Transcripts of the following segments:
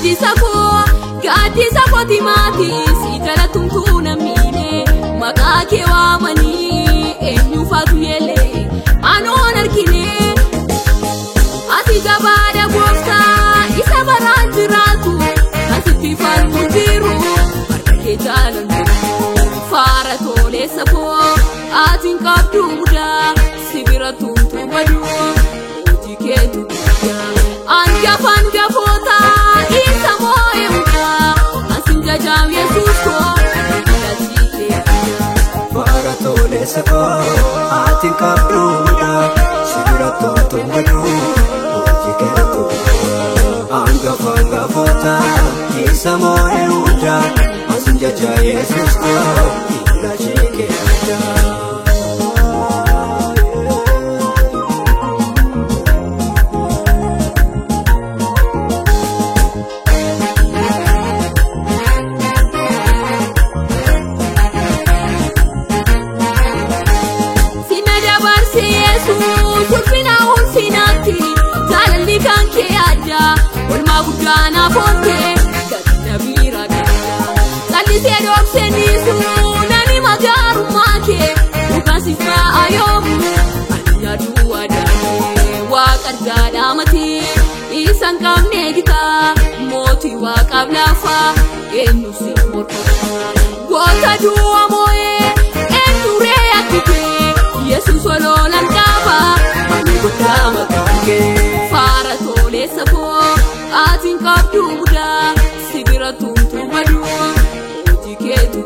Gaddisa kotimati si jala tumtuna mine makake wa mani enyu fatu yele anon arkine ati gabada gofta isa baranjiratu asiti farmutiru barke jalan fara tole sapo atin kapduda sibira tumtu madu utiketu anja fanga fota isa moye jam Yesus ko latike fara tole sako atin kapduda sibira tumtu madu utiketu anga fanga fota isa moye uja asinja Yesus ko latike Gana fonte gadna birada tali se dok senisu nani magaru make ukasifa ayomu anya duada wa kadada mati isan kamne kita moti wa kablafa enusi morka gota duwa moye endure akite Yesus solo lankaba gota makake fara tole sapo atin kapduda sibira tumtu madu utiketu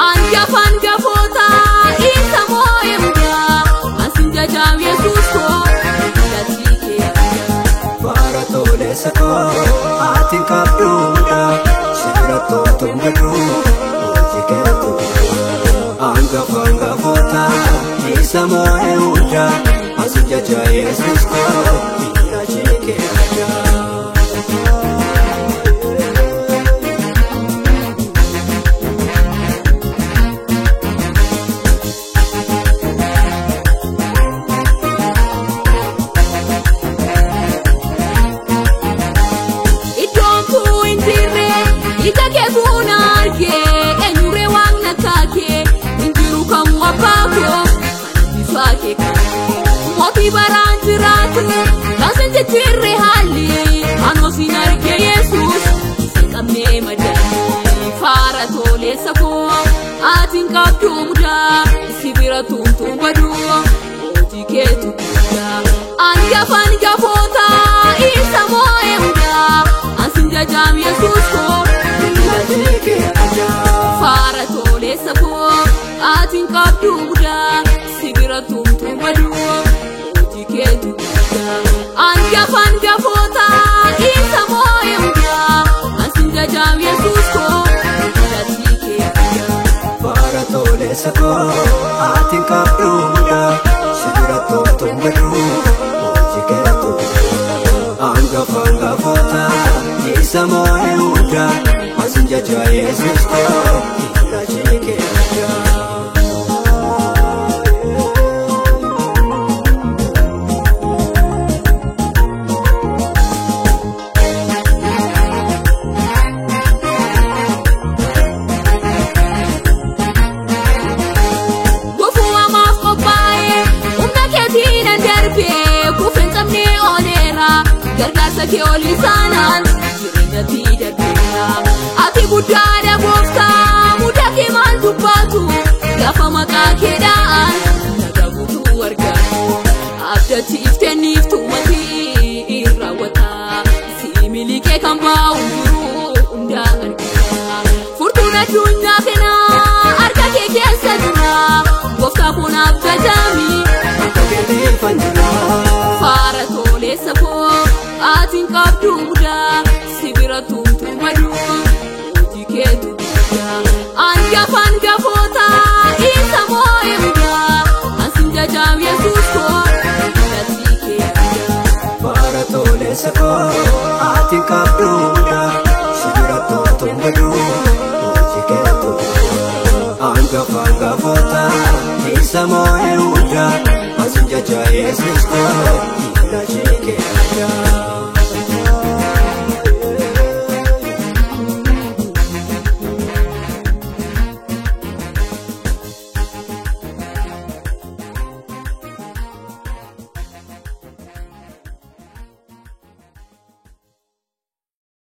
anja fanga fota isa moye muda asinja jam Yesus ko latike fara tole sako atin kapduda sibira tumtu madu utiketu anja fanga fota isa moye muda asinja jam Yesus ko latike moti baranjiratu lasen jetirre hali ano sinarke Yesus kamne madani fara tole sako atin kapduda sibira tumtu badu utiketu anja fanga fota isa moye muda asinja jam Yesus ko latike fara tole sako atin kapduda sibira tumtu madu utiketu anja fanga fota isa moye muda asinja jam Yesus ko latike fara tole sako atin kapduda sibira tumtu madu utiketu anja fanga fota isa moye muda asinja Yesus ko latike Gargaarsa oli sanan jireenya tidaddeera ati guddaadha gooftaa muda kee maal dubbatu lafa maqaa keedhaan naga guutuu argatu abdatiif tenniif tumatii irraawwata si milikee kan baa'u jiru hundaa argata furtuun addunyaa kanaa harka kee keessa jira gooftaa kun abdatami akka keetii fanjira fara tole sako atin kapduda sibira tumtu madu utiketu anja fanga fota isa moye muda asinja jam Yesus ko latike fara tole sako atin kapduda sibira tumtu madu utiketu anja fanga fota isa moye muda asinja jam Yesus ko